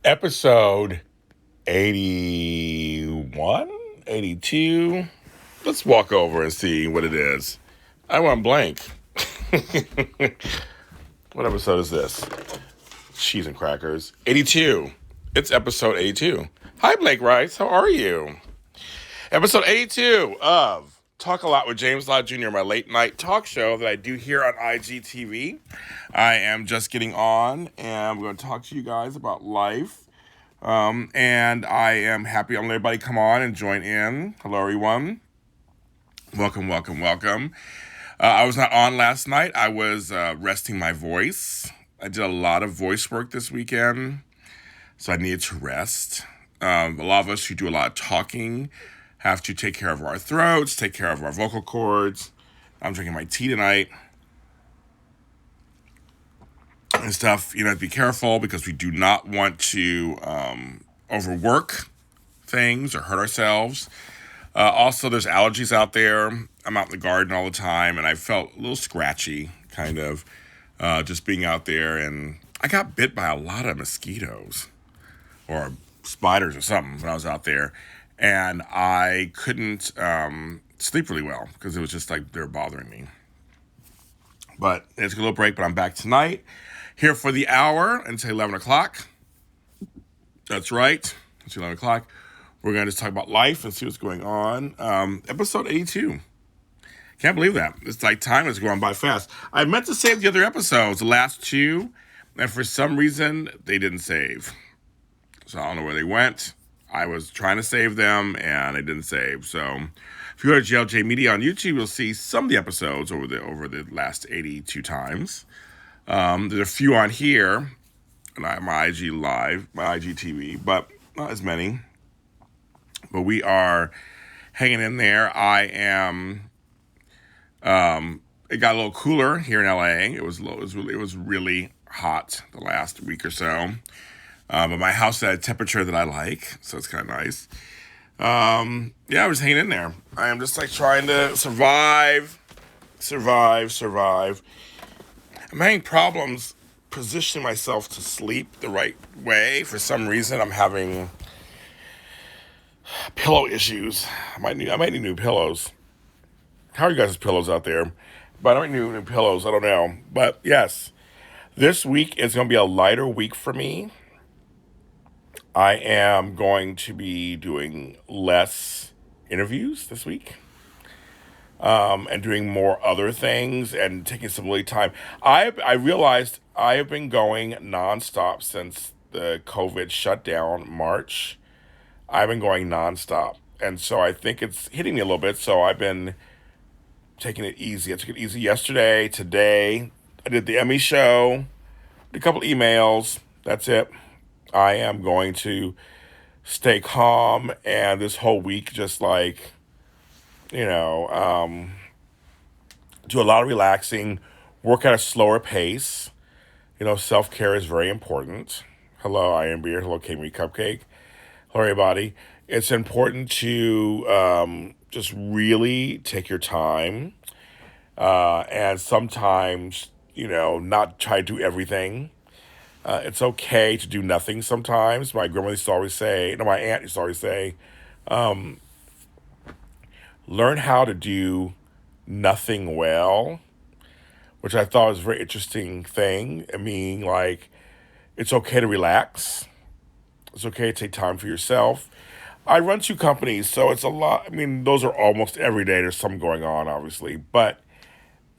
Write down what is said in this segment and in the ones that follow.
Episode 81, 82. Let's walk over and see what it is. I went blank. What episode is this? Cheese and crackers. 82. It's episode 82. Hi, Blake Rice. How are you? Episode 82 of Talk a Lot with James Lott Jr., my late night talk show that I do here on IGTV. I am just getting on, and I'm going to talk to you guys about life. And I am happy I'm letting everybody come on and join in. Hello, everyone. Welcome. I was not on last night. I was resting my voice. I did a lot of voice work this weekend, so I needed to rest. A lot of us who do a lot of talking have to take care of our throats, take care of our vocal cords. I'm drinking my tea tonight and stuff. You know, be careful because we do not want to overwork things or hurt ourselves. Also, there's allergies out there. I'm out in the garden all the time, and I felt a little scratchy, kind of, just being out there. And I got bit by a lot of mosquitoes or spiders or something when I was out there. And I couldn't sleep really well because it was just like they were bothering me. But it's a little break, but I'm back tonight. Here for the hour until 11 o'clock. That's right. It's 11 o'clock. We're going to just talk about life and see what's going on. Episode 82. Can't believe that. It's like time is going by fast. I meant to save the other episodes, the last two, and for some reason, they didn't save. So I don't know where they went. I was trying to save them, and they didn't save. So if you go to JLJ Media on YouTube, you'll see some of the episodes over the last 82 times. There's a few on here, and my IG Live, my IGTV, but not as many. But we are hanging in there. I am. It got a little cooler here in LA. It was really hot the last week or so. But my house had a temperature that I like, so it's kind of nice. I was hanging in there. I am just like trying to survive. I'm having problems positioning myself to sleep the right way. For some reason, I'm having pillow issues. I might need new pillows. How are you guys' pillows out there? But I might need new pillows. I don't know. But yes, this week is going to be a lighter week for me. I am going to be doing less interviews this week. And doing more other things and taking some really time. I realized I have been going nonstop since the COVID shutdown March. I've been going nonstop. And so I think it's hitting me a little bit. So I've been taking it easy. I took it easy yesterday, today. I did the Emmy show, did a couple emails. That's it. I am going to stay calm and this whole week just like, do a lot of relaxing, work at a slower pace. Self-care is very important. Hello, I am Beer. Hello, K-Me Cupcake. Hello, everybody. It's important to just really take your time and sometimes, not try to do everything. It's okay to do nothing sometimes. My grandma used to always say, my aunt used to always say, learn how to do nothing well, which I thought was a very interesting thing. I mean, like, it's okay to relax. It's okay to take time for yourself. I run two companies, so it's a lot. I mean, those are almost every day. There's some going on, obviously. But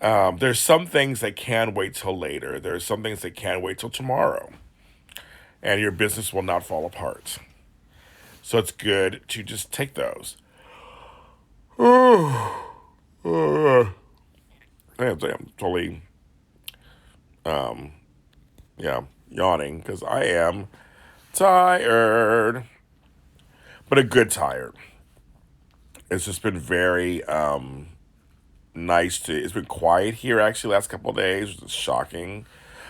there's some things that can wait till later. There's some things that can wait till tomorrow. And your business will not fall apart. So it's good to just take those. I'm totally, yawning because I am tired. But a good tired. It's just been very it's been quiet here actually last couple of days, which is shocking.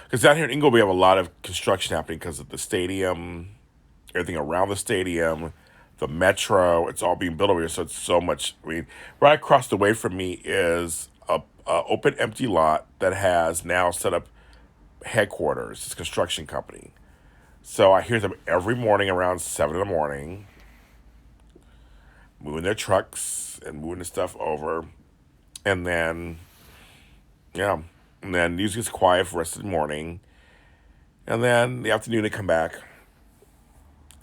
Because down here in Inglewood, we have a lot of construction happening because of the stadium, everything around the stadium, the metro, it's all being built over here, so it's so much. I mean, right across the way from me is a open, empty lot that has now set up headquarters. It's a construction company. So I hear them every morning around 7 in the morning, moving their trucks and moving the stuff over. And then, yeah, and then usually it's quiet for the rest of the morning. And then the afternoon they come back.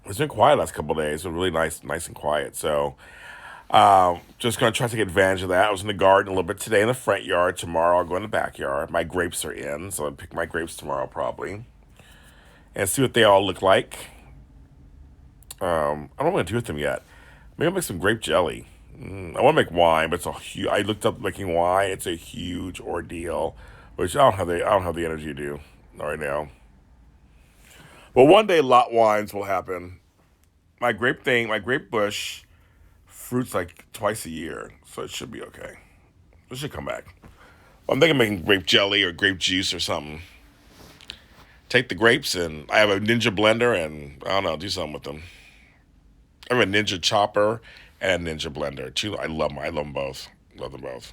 It's been quiet the last couple of days. It's been really nice and quiet. So just gonna try to take advantage of that. I was in the garden a little bit today in the front yard. Tomorrow I'll go in the backyard. My grapes are in, so I'll pick my grapes tomorrow probably and see what they all look like. I don't know what to do with them yet. Maybe I'll make some grape jelly. I want to make wine, but it's a huge. I looked up making wine. It's a huge ordeal, which I don't have the energy to do right now. But one day, lot wines will happen. My grape bush fruits like twice a year, so it should be okay. It should come back. I'm thinking of making grape jelly or grape juice or something. Take the grapes and I have a Ninja blender and I don't know, do something with them. I have a Ninja chopper and a Ninja blender. Two, I love them both. Love them both.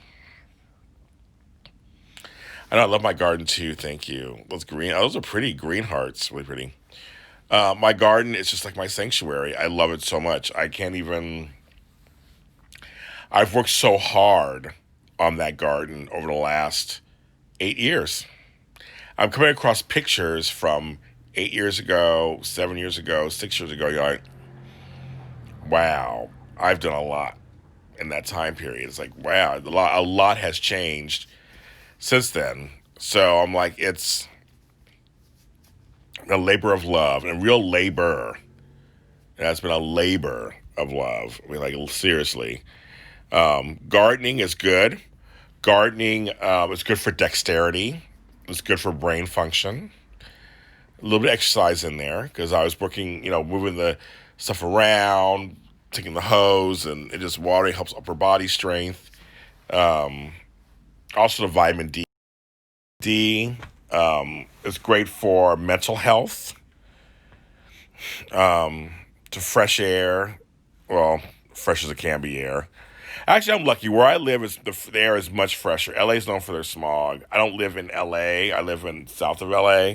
I know I love my garden too. Thank you. Those are pretty green hearts. Really pretty. My garden is just like my sanctuary. I love it so much. I can't even. I've worked so hard on that garden over the last 8 years. I'm coming across pictures from 8 years ago, 7 years ago, 6 years ago. You're like, wow, I've done a lot in that time period. It's like, wow, a lot has changed since then. So I'm like, it's a labor of love and real labor. It has been a labor of love. I mean, like, seriously. Gardening is good. Gardening is good for dexterity. It's good for brain function. A little bit of exercise in there because I was working, moving the stuff around, taking the hose, and it just watering helps upper body strength. Also, the vitamin D. D is great for mental health, to fresh air. Well, fresh as it can be air. Actually, I'm lucky. Where I live, the air is much fresher. LA is known for their smog. I don't live in LA. I live in south of LA.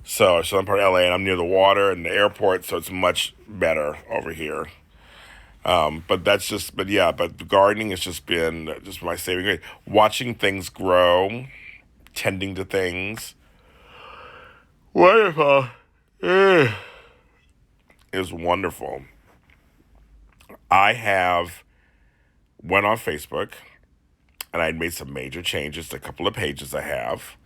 So I'm part of LA, and I'm near the water and the airport, so it's much better over here. But the gardening has just been just my saving grace. Watching things grow, tending to things. Wonderful. Is wonderful. I have went on Facebook and I made some major changes to a couple of pages I have.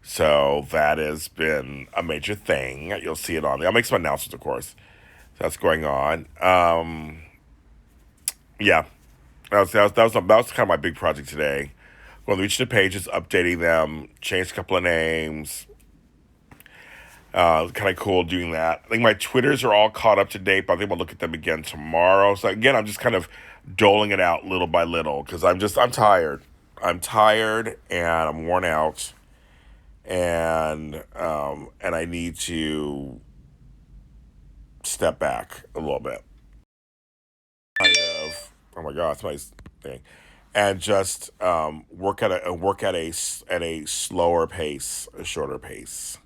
So that has been a major thing. You'll see it on there. I'll make some announcements, of course. That's going on. Yeah, that was kind of my big project today. Going to each of the pages, updating them, change a couple of names. Kind of cool doing that. I think my Twitters are all caught up to date, but I think I'll look at them again tomorrow. So again, I'm just kind of doling it out little by little because I'm tired. I'm tired and I'm worn out, and I need to step back a little bit. Kind of. Oh my God, it's my thing, and just work at a slower pace, a shorter pace,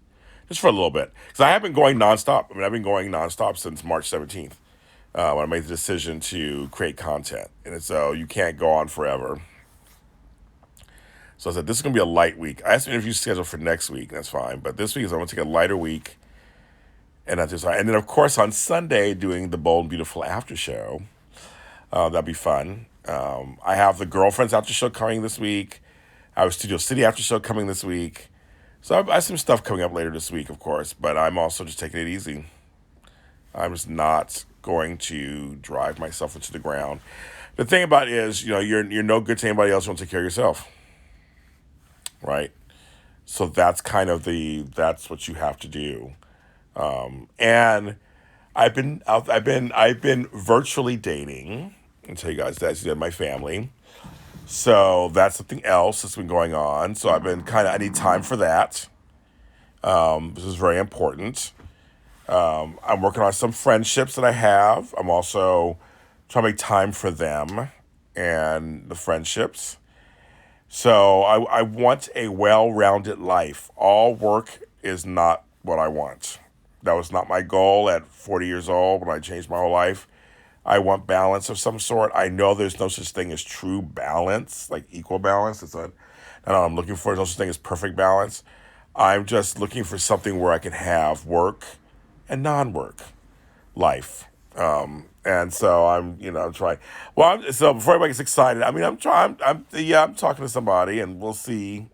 just for a little bit. Because I have been going nonstop. I mean, I've been going nonstop since March 17th, when I made the decision to create content, and so you can't go on forever. So I said, this is going to be a light week. I asked an interview schedule for next week. That's fine. But this week is I'm going to take a lighter week. And that's just, and then, of course, on Sunday, doing the Bold and Beautiful after show. That'd be fun. I have the Girlfriends after show coming this week. I have Studio City after show coming this week. So I have some stuff coming up later this week, of course. But I'm also just taking it easy. I'm just not going to drive myself into the ground. The thing about it is, you're no good to anybody else who won't take care of yourself. Right? So that's kind of that's what you have to do. And I've been virtually dating. I'll tell you guys that my family. So that's something else that's been going on. So I need time for that. This is very important. I'm working on some friendships that I have. I'm also trying to make time for them and the friendships. So I want a well-rounded life. All work is not what I want. That was not my goal at 40 years old when I changed my whole life. I want balance of some sort. I know there's no such thing as true balance, like equal balance. It's not what I'm looking for. There's no such thing as perfect balance. I'm just looking for something where I can have work and non-work life. And so I'm trying. Well, so before everybody gets excited, I mean, I'm trying. I'm talking to somebody, and we'll see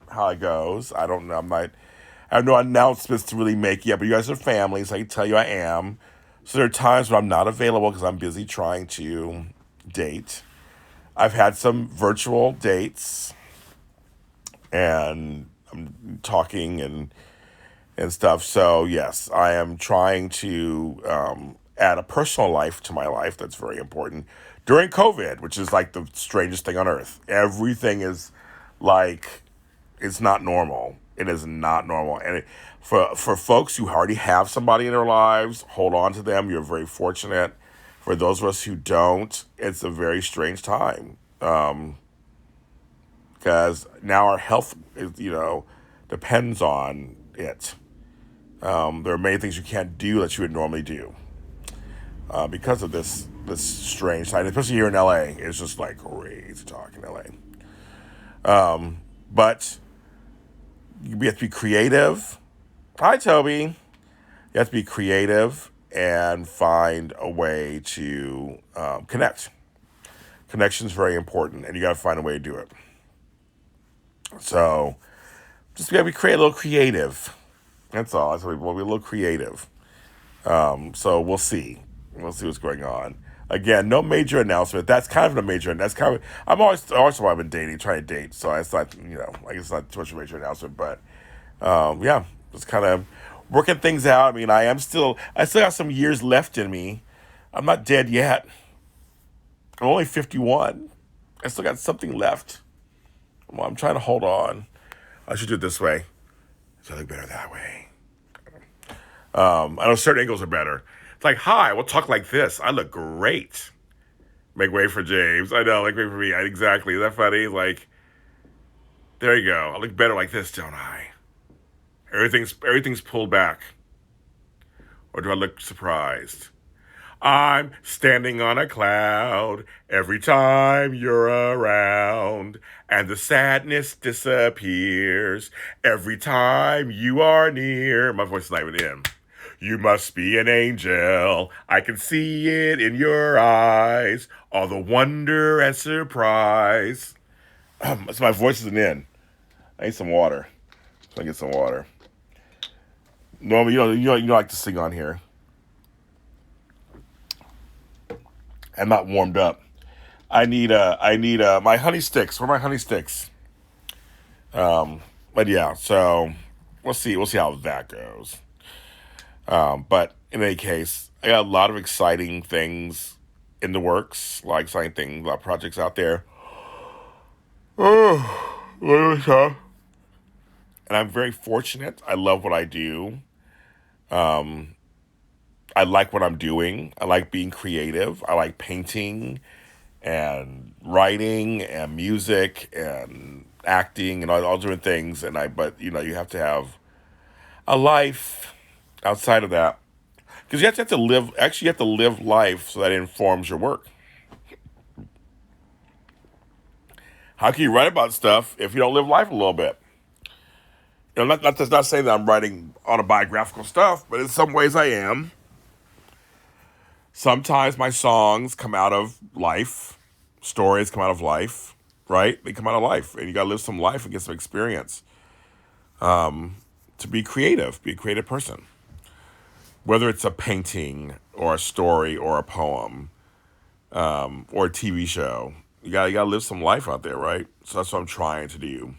how it goes. I don't know. I have no announcements to really make yet, but you guys are family, so I can tell you I am. So there are times when I'm not available because I'm busy trying to date. I've had some virtual dates, and I'm talking and stuff. So yes, I am trying to add a personal life to my life. That's very important during COVID, which is like the strangest thing on earth. Everything is like it's not normal. It is not normal, and for folks who already have somebody in their lives, hold on to them. You're very fortunate. For those of us who don't, it's a very strange time because now our health is depends on it. There are many things you can't do that you would normally do because of this strange time, especially here in LA. It's just like crazy talk in LA. But you have to be creative. Hi, Toby. You have to be creative and find a way to connect. Connection is very important, and you got to find a way to do it. So just got to be a little creative. That's all. We'll be a little creative. So we'll see. We'll see what's going on. Again, no major announcement. That's kind of a major. That's kind of. I'm always I've been dating, trying to date. So it's not, like it's not too much of a major announcement. But yeah, just kind of working things out. I mean, I still got some years left in me. I'm not dead yet. I'm only 51. I still got something left. Well, I'm trying to hold on. I should do it this way. So I look better that way. I know certain angles are better. It's like, hi, we'll talk like this. I look great. Make way for James. I know, make way for me. Exactly. Is that funny? Like, there you go. I look better like this, don't I? Everything's pulled back. Or do I look surprised? I'm standing on a cloud every time you're around, and the sadness disappears every time you are near. My voice is not even in. You must be an angel. I can see it in your eyes. All the wonder and surprise. So my voice isn't in. I need some water. So I get some water. Normally, you don't like to sing on here. I'm not warmed up. I need my honey sticks. Where are my honey sticks? But yeah, so we'll see how that goes. But in any case, I got a lot of exciting things in the works, a lot of exciting things, a lot of projects out there. Oh, and I'm very fortunate. I love what I do. I like what I'm doing. I like being creative. I like painting and writing and music and acting and all different things. But you have to have a life outside of that because you have to live. Actually, you have to live life so that it informs your work. How can you write about stuff if you don't live life a little bit? That's not saying that I'm writing autobiographical stuff, but in some ways I am. Sometimes my songs come out of life, stories come out of life, right? They come out of life, and you gotta live some life and get some experience to be creative, be a creative person. Whether it's a painting or a story or a poem or a TV show, you gotta live some life out there, right? So that's what I'm trying to do.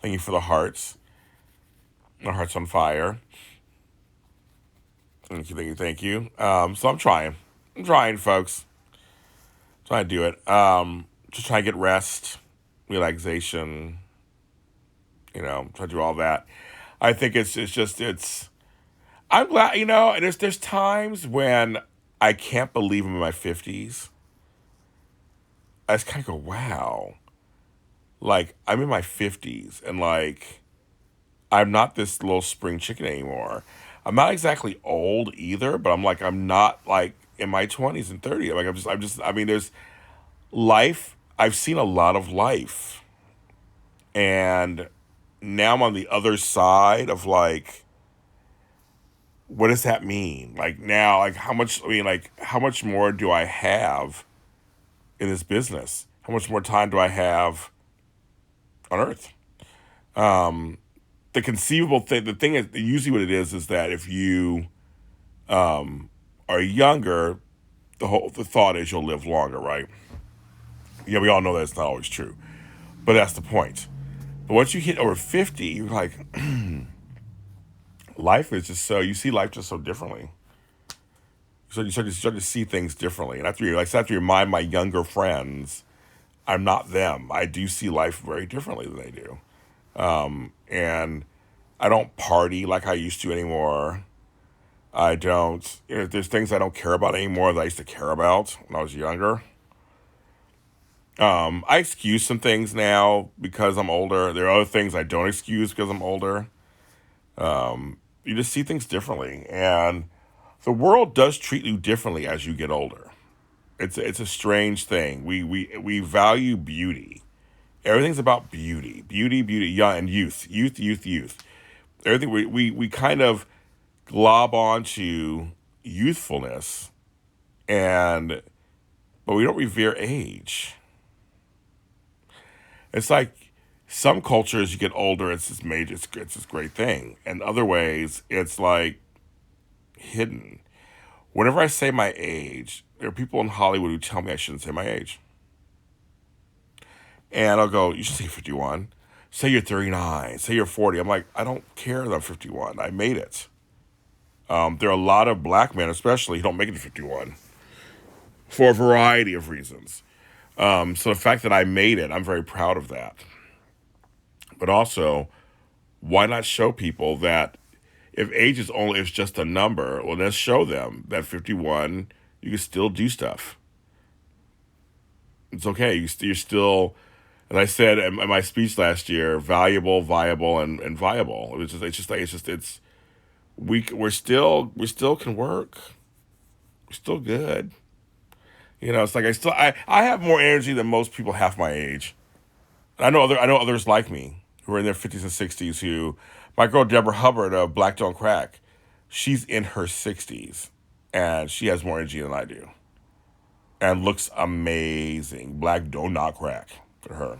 Thank you for the hearts. My heart's on fire. Thank you. So I'm trying, folks. Trying to do it. Just trying to get rest, relaxation. Try to do all that. I think it's. I'm glad, and there's times when I can't believe I'm in my 50s. I just kind of go, wow. Like, I'm in my 50s, and like, I'm not this little spring chicken anymore. I'm not exactly old either, but I'm not like in my 20s and 30s. Like I mean, there's life. I've seen a lot of life, and now I'm on the other side of like, what does that mean? Like now, like how much? I mean, like how much more do I have in this business? How much more time do I have on Earth? The conceivable thing, the thing is, usually what it is that if you are younger, the thought is you'll live longer, right? Yeah, we all know that's not always true, but that's the point. But once you hit over 50, you're like, life is just so, you see life just so differently. So you start to see things differently. And after you, like, I have to remind my younger friends, I'm not them. I do see life very differently than they do. And I don't party like I used to anymore. I don't, there's things I don't care about anymore that I used to care about when I was younger. I excuse some things now because I'm older. There are other things I don't excuse because I'm older. You just see things differently, and the world does treat you differently as you get older. It's a strange thing. We value beauty. Everything's about beauty, beauty, young and youth. Everything we kind of glob onto youthfulness, and but we don't revere age. It's like some cultures you get older, it's this major, it's this great thing, and other ways it's like hidden. Whenever I say my age, there are people in Hollywood who tell me I shouldn't say my age, and I'll go, you should say 51. Say you're 39. Say you're 40. I'm like, I don't care that I'm 51. I made it. There are a lot of black men, especially, who don't make it to 51 for a variety of reasons. So the fact that I made it, I'm very proud of that. But also, why not show people that if age is only is just a number, well, let's show them that 51, you can still do stuff. It's okay. You're still, as I said in my speech last year, valuable, viable, and viable. We still can work. We're still good. It's like I have more energy than most people half my age. I know others like me who are in their 50s and 60s who, my girl Deborah Hubbard of Black Don't Crack, she's in her 60s and she has more energy than I do and looks amazing. Black do not crack for her.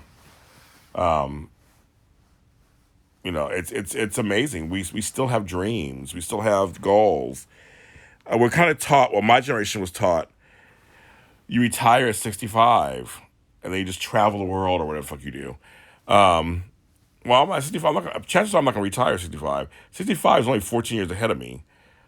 It's amazing. We still have dreams. We still have goals. We're kind of taught. Well, my generation was taught. You retire at 65, and then you just travel the world or whatever the fuck you do. Well, I'm at 65. Chances are I'm not going to retire at 65. 65 is only 14 years ahead of me.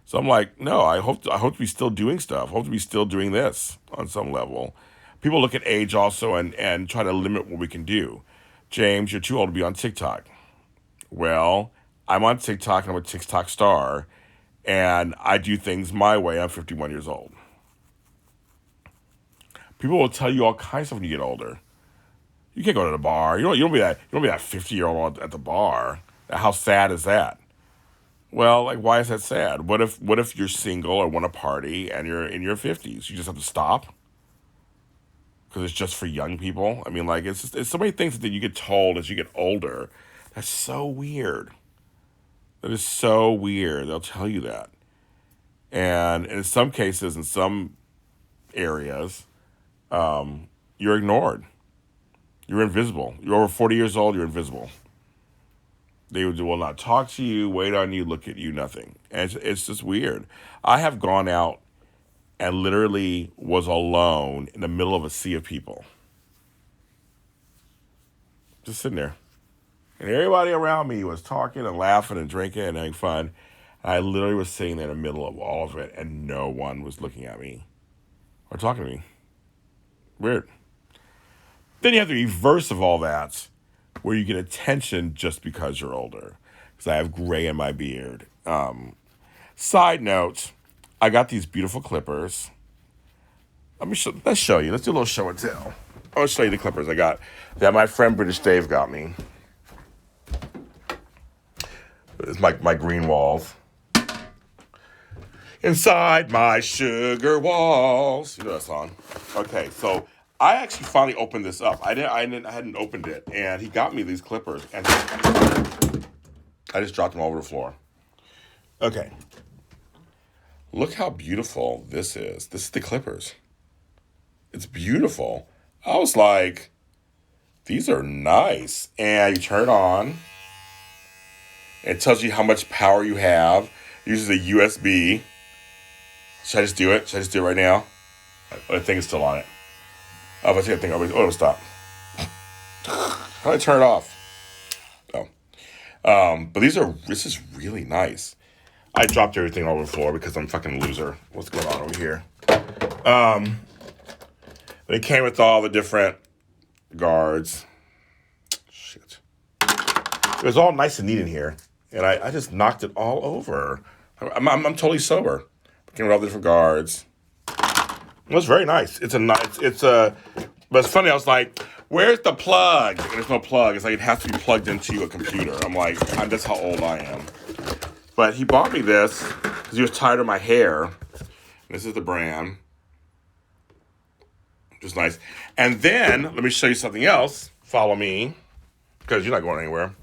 So I'm like, no, I hope to be still doing stuff. I hope to be still doing this on some level. People look at age also and try to limit what we can do. James, you're too old to be on TikTok. Well, I'm on TikTok and I'm a TikTok star, and I do things my way. I'm 51 years old. People will tell you all kinds of stuff when you get older. You can't go to the bar. You don't be that 50-year-old at the bar. How sad is that? Well, like, why is that sad? What if you're single or want to party and you're in your 50s? You just have to stop because it's just for young people. I mean, like, it's so many things that you get told as you get older. That's so weird. That is so weird. They'll tell you that, and in some cases, in some areas, you're ignored. You're invisible. You're over 40 years old, you're invisible. They will not talk to you, wait on you, look at you, nothing. And it's just weird. I have gone out and literally was alone in the middle of a sea of people. Just sitting there. And everybody around me was talking and laughing and drinking and having fun. I literally was sitting there in the middle of all of it, and no one was looking at me or talking to me. Weird. Then you have the reverse of all that, where you get attention just because you're older. Because I have gray in my beard. Side note, I got these beautiful clippers. Let's show you. Let's do a little show and tell. I'll show you the clippers I got that my friend British Dave got me. It's my green walls. Inside my sugar walls. You know that song. Okay, so I actually finally opened this up. I hadn't opened it, and he got me these clippers, and I just dropped them all over the floor. Okay. Look how beautiful this is. This is the clippers. It's beautiful. I was like, these are nice. And you turn it on. It tells you how much power you have. It uses a USB. Should I just do it? Should I just do it right now? I think it's still on it. Oh, if I take the thing over, it'll stop. How do I turn it off? Oh. But this is really nice. I dropped everything all over the floor because I'm a fucking loser. What's going on over here? It came with all the different guards. Shit. It was all nice and neat in here. And I just knocked it all over. I'm totally sober. It came with all the different guards. It was very nice. But it's funny, I was like, where's the plug? And there's no plug. It's like it has to be plugged into a computer. I'm like, that's how old I am. But he bought me this because he was tired of my hair. This is the brand. Which is nice. And then, let me show you something else. Follow me. Because you're not going anywhere.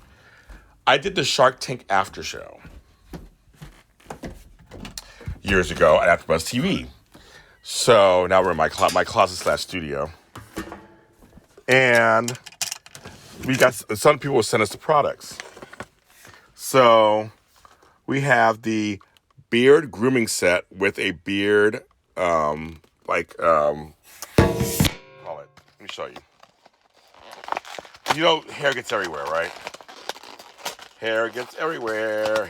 I did the Shark Tank after show. Years ago at AfterBuzz TV. So now we're in my closet / studio. And we got some people will send us the products. So we have the beard grooming set with a beard, call it. Let me show you. You know, hair gets everywhere, right? Hair gets everywhere.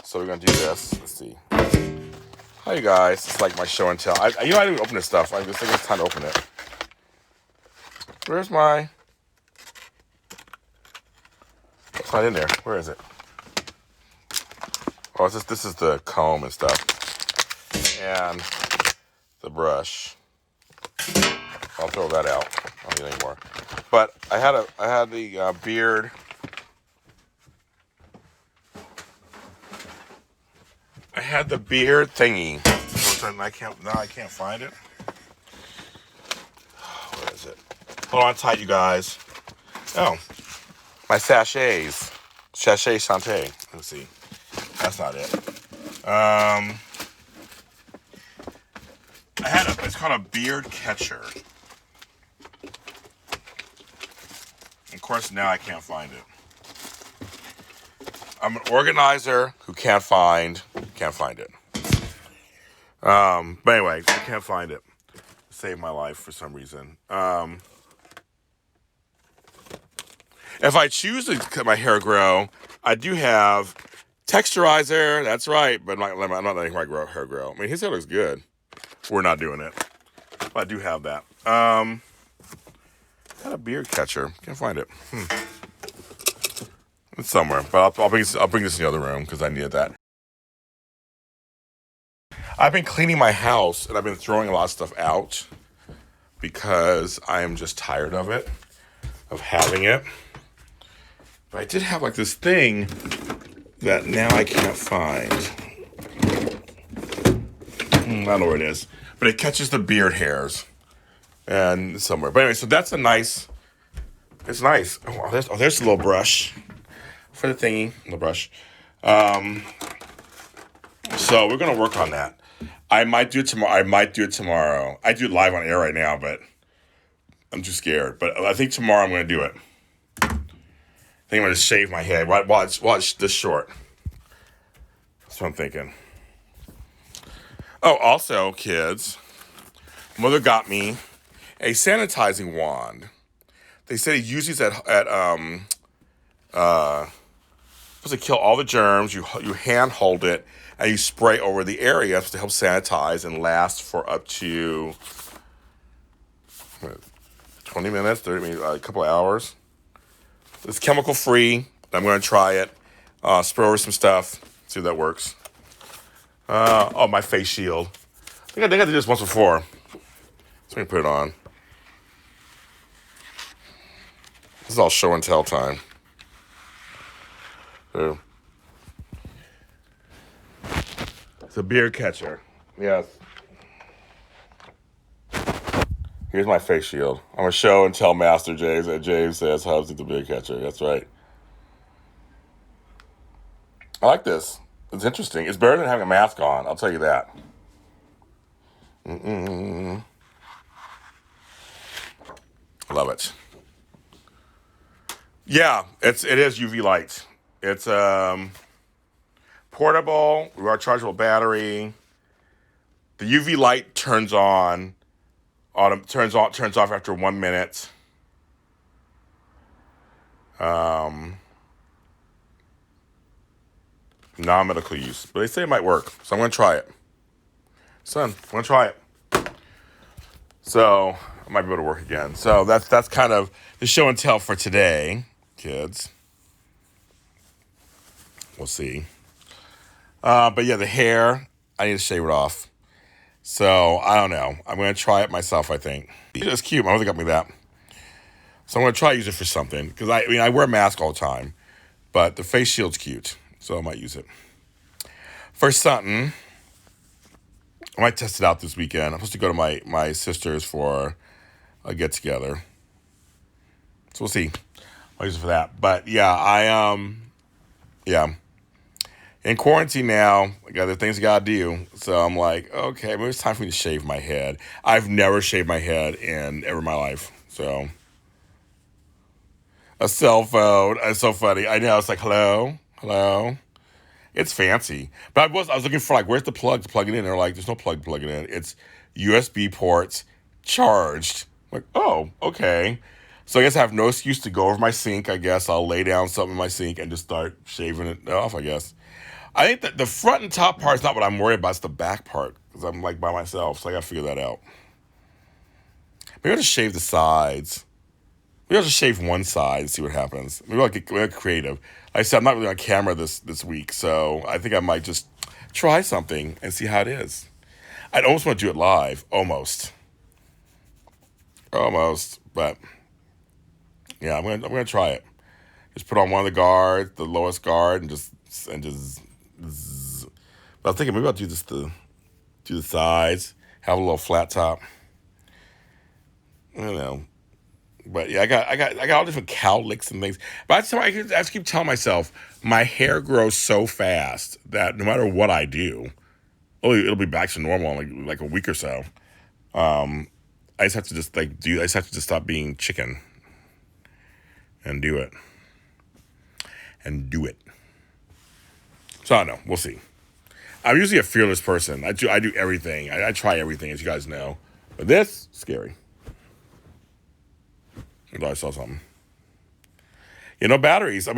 So we're gonna do this. Let's see. Hi, you guys. It's like my show and tell. I didn't even open this stuff. I just think it's time to open it. Where's my? It's not in there. Where is it? Oh, this is the comb and stuff, and the brush. I'll throw that out. I don't need any more. But I had the beard. I had the beard thingy. I can't find it. Where is it? Hold on tight, you guys. Oh, my sachets. Sachet Santé. Let's see. That's not it. It's called a beard catcher. Of course, now I can't find it. I'm an organizer who can't find it. But anyway, I can't find it. It saved my life for some reason. If I choose to cut my hair grow, I do have texturizer. That's right, but I'm not letting my hair grow. I mean, his hair looks good. We're not doing it. But I do have that. Got a beard catcher. Can't find it. It's somewhere, but I'll bring this in the other room because I needed that. I've been cleaning my house and I've been throwing a lot of stuff out because I am just tired of it, of having it. But I did have like this thing that now I can't find. I don't know where it is, but it catches the beard hairs and somewhere. But anyway, so that's it's nice. Oh, there's a little brush for the thingy, the brush. So we're gonna work on that. I might do it tomorrow. I do it live on air right now, but I'm too scared. But I think tomorrow I'm gonna do it. I think I'm gonna shave my head. Watch this short. That's what I'm thinking. Oh, also, kids, mother got me a sanitizing wand. They said he uses at supposed to kill all the germs. You hand hold it and you spray over the area to help sanitize and last for up to 20 minutes, 30 minutes, a couple of hours. It's chemical free. I'm going to try it. Spray over some stuff. See if that works. My face shield. I think I did this once before. So let me put it on. This is all show and tell time. So, it's a beard catcher. Yes. Here's my face shield. I'm going to show and tell Master James that James says Hubs is the beard catcher. That's right. I like this. It's interesting. It's better than having a mask on. I'll tell you that. Love it. Yeah, it is UV light. It's portable, rechargeable battery. The UV light turns turns off after 1 minute. Non-medical use, but they say it might work, so I'm gonna try it. I'm gonna try it. So I might be able to work again. So that's kind of the show and tell for today, kids. We'll see. But yeah, the hair, I need to shave it off. So I don't know. I'm gonna try it myself. I think it's cute. My mother got me that, so I'm gonna try to use it for something. Because I wear a mask all the time, but the face shield's cute, so I might use it for something. I might test it out this weekend. I'm supposed to go to my sister's for a get together, so we'll see. I'll use it for that. But yeah, yeah. In quarantine now, I got other things I gotta do. So I'm like, okay, maybe it's time for me to shave my head. I've never shaved my head in ever my life. So a cell phone. It's so funny. I know. It's like, hello. It's fancy. But I was looking for like, where's the plug to plug it in? They're like, there's no plug to plug it in. It's USB ports charged. I'm like, oh, okay. So I guess I have no excuse to go over my sink. I guess I'll lay down something in my sink and just start shaving it off, I guess. I think that the front and top part is not what I'm worried about. It's the back part because I'm like by myself, so I gotta figure that out. Maybe I'll just shave the sides. Maybe I'll just shave one side and see what happens. Maybe I'll get creative. Like I said, I'm not really on camera this week, so I think I might just try something and see how it is. I'd almost want to do it live, almost, but yeah, I'm gonna try it. Just put on one of the guards, the lowest guard, and just. But I was thinking maybe I'll do the sides, have a little flat top. I don't know, but yeah, I got all different cowlicks and things. But I just keep telling myself my hair grows so fast that no matter what I do, it'll be back to normal in like a week or so. I just have to I just have to just stop being chicken and do it. So I don't know. We'll see. I'm usually a fearless person. I do everything. I try everything, as you guys know. But this, scary. I thought I saw something. Batteries. I'm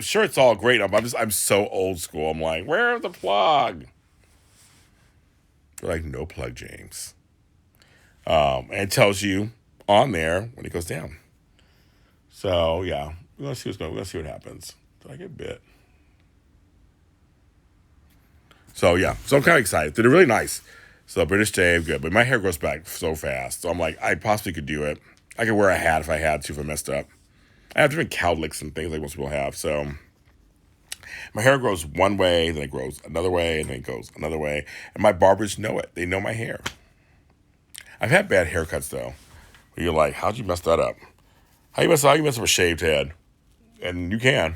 sure it's all great. I'm so old school. I'm like, where's the plug? They're like, no plug, James. And it tells you on there when it goes down. So yeah, we're gonna see what happens. Did I get bit? So yeah, so I'm kind of excited. They're really nice. So British shave, good. But my hair grows back so fast. So I'm like, I possibly could do it. I could wear a hat if I had to, if I messed up. I have different cowlicks and things like most people have. So my hair grows one way, then it grows another way, and then it goes another way. And my barbers know it. They know my hair. I've had bad haircuts though. Where you're like, how'd you mess that up? How you mess up a shaved head? And you can.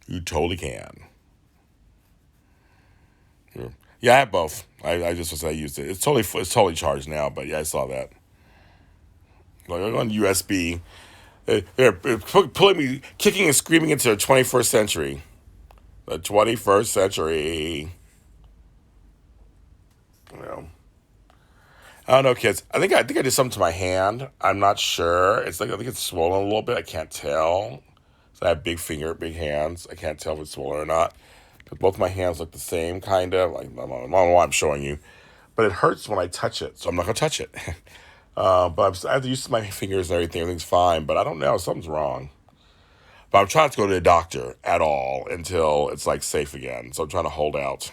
You totally can. Yeah, I have both. I used it. It's totally charged now, but yeah, I saw that. Like on USB, they're pulling me, kicking and screaming into the 21st century. The 21st century. I don't know, kids. I think I did something to my hand. I'm not sure. I think it's swollen a little bit. I can't tell. So I have big hands. I can't tell if it's swollen or not. Both my hands look the same, kind of. Like, I don't know why I'm showing you. But it hurts when I touch it, so I'm not going to touch it. But I have to use my fingers and everything. Everything's fine, but I don't know. Something's wrong. But I'm trying to go to the doctor at all until it's, safe again. So I'm trying to hold out.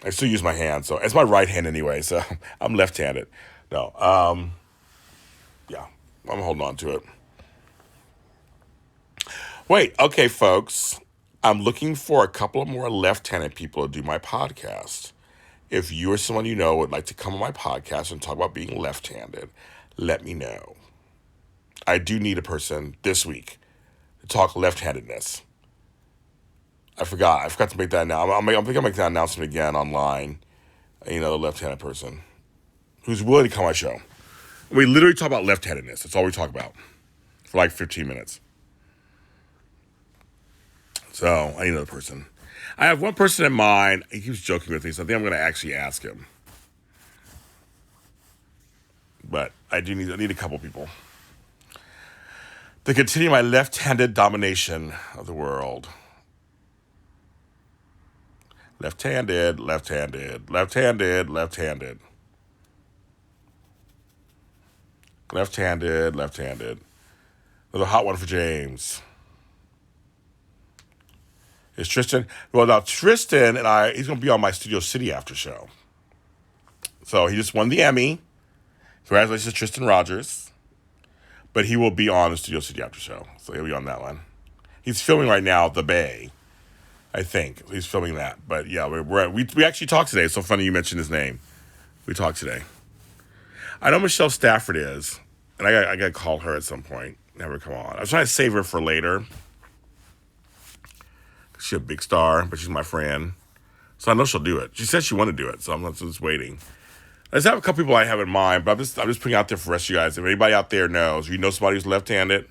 I still use my hand, so it's my right hand anyway, so I'm left-handed. No, yeah, I'm holding on to it. Wait, okay, folks. I'm looking for a couple of more left-handed people to do my podcast. If you or someone you know would like to come on my podcast and talk about being left-handed, let me know. I do need a person this week to talk left-handedness. I forgot. I forgot to make that now. I'm going to make that announcement again online. The left-handed person who's willing to come on my show. We literally talk about left-handedness. That's all we talk about for like 15 minutes. So I need another person. I have one person in mind. He keeps joking with me, so I think I'm going to actually ask him. But I need a couple people to continue my left-handed domination of the world. Left-handed, left-handed, left-handed, left-handed. Left-handed, left-handed. Another hot one for James. Is Tristan? Well, now Tristan and he's going to be on my Studio City after show. So he just won the Emmy. Congratulations, Tristan Rogers. But he will be on the Studio City after show. So he'll be on that one. He's filming right now at The Bay, I think. He's filming that. But yeah, we actually talked today. It's so funny you mentioned his name. We talked today. I know Michelle Stafford is. And I got to call her at some point. Never come on. I was trying to save her for later. She's a big star, but she's my friend. So I know she'll do it. She said she wanted to do it, so I'm just waiting. I just have a couple people I have in mind, but I'm just putting out there for the rest of you guys. If anybody out there knows, you know somebody who's left-handed,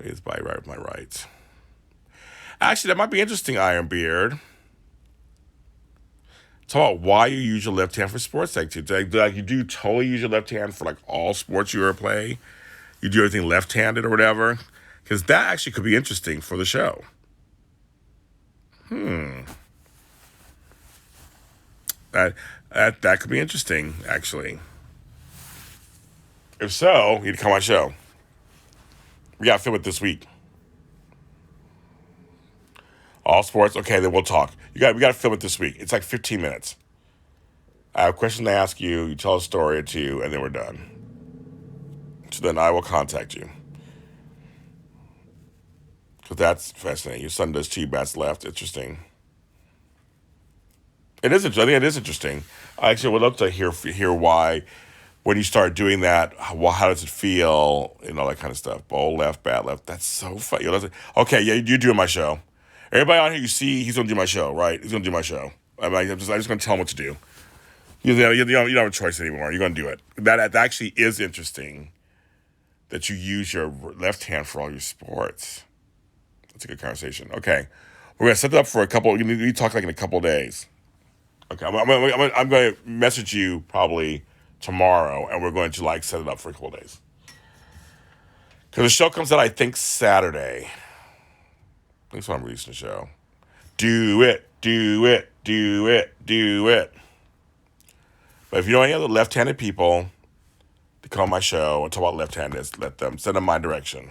it's by right with my rights. Actually, that might be interesting, Ironbeard. Talk about why you use your left hand for sports activities. Like you do totally use your left hand for like all sports you ever play. You do everything left-handed or whatever. Because that actually could be interesting for the show. That could be interesting, actually. If so, you'd come on my show. We got to film it this week. All sports? Okay, then we'll talk. We got to film it this week. It's like 15 minutes. I have a question to ask you. You tell a story or two, and then we're done. So then I will contact you. Because that's fascinating. Your son does T-Bats left. Interesting. It is. I think it is interesting. I actually would love to hear why, when you start doing that, how does it feel? That kind of stuff. Bowl left, bat left. That's so funny. Okay, yeah, you're doing my show. Everybody on here you see, he's going to do my show, right? He's going to do my show. I'm just going to tell him what to do. You don't have a choice anymore. You're going to do it. That actually is interesting that you use your left hand for all your sports. That's a good conversation. Okay. We're going to set it up for a couple. We talk like in a couple of days. Okay. I'm going to message you probably tomorrow, and we're going to set it up for a couple of days. Because the show comes out, I think, Saturday. That's when I'm releasing the show. Do it, do it, do it, do it. But if you know any other left-handed people to come on my show and talk about left-handedness, send them my direction.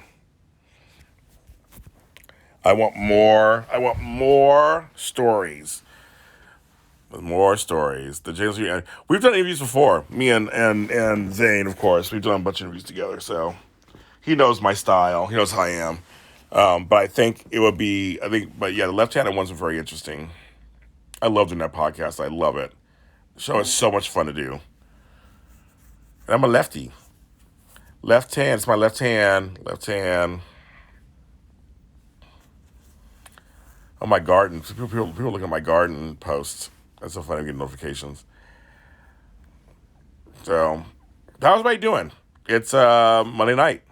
I want more stories. More stories. The James we've done interviews before. Me and Zane, of course. We've done a bunch of interviews together, so he knows my style. He knows how I am. But I think it would be, but yeah, the left-handed ones are very interesting. I love doing that podcast. I love it. The show is so much fun to do. And I'm a lefty. Left hand, it's my left hand. Left hand. On my garden. People look at my garden posts. That's so funny, I get notifications. So, how's everybody doing? It's Monday night.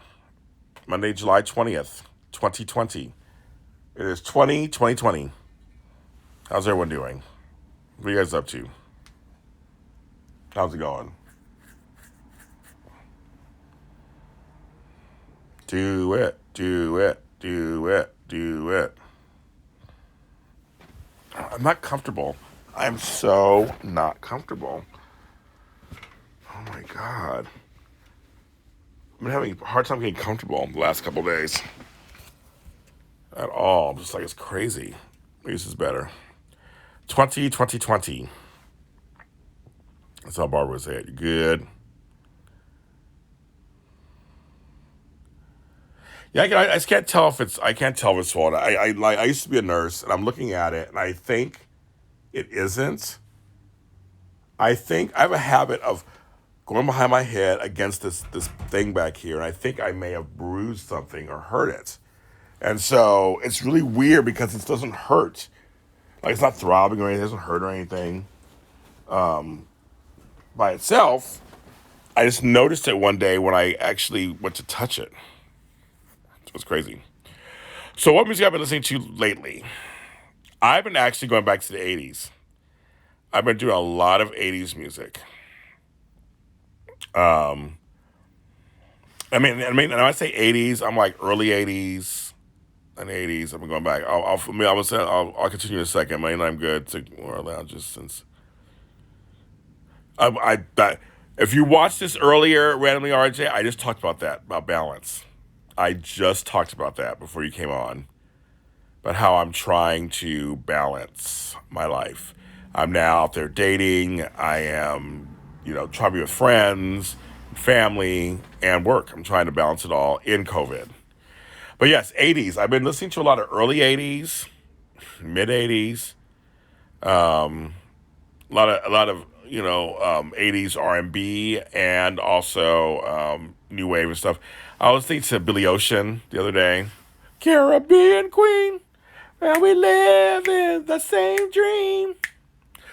Monday, July 20th, 2020. It is 2020. How's everyone doing? What are you guys up to? How's it going? Do it, do it, do it, do it. I'm not comfortable. I'm so not comfortable. Oh my God. I've been having a hard time getting comfortable the last couple of days. At all. Just like it's crazy. Maybe this is better. 2020. That's how Barbara would say it. You good? Yeah, I just can't tell if it's. I can't tell if it's fault. I used to be a nurse, and I'm looking at it, and I think it isn't. I think I have a habit of going behind my head against this thing back here, and I think I may have bruised something or hurt it. And so it's really weird because it doesn't hurt. Like it's not throbbing or anything. It doesn't hurt or anything by itself. I just noticed it one day when I actually went to touch it. It was crazy. So what music I've been listening to lately? I've been actually going back to the 80s. I've been doing a lot of 80s music. Um, and when I say 80s, I'm like early 80s and 80s. I've been going back. I'll continue in a second. I'm good to more loud just since if you watched this earlier, randomly RJ, I just talked about that about balance. I just talked about that before you came on, about how I'm trying to balance my life. I'm now out there dating. I am, trying to be with friends, family, and work. I'm trying to balance it all in COVID. But yes, 80s. I've been listening to a lot of early 80s, mid 80s, a lot of 80s R&B and also new wave and stuff. I was thinking to Billy Ocean the other day. Caribbean Queen, and we live in the same dream.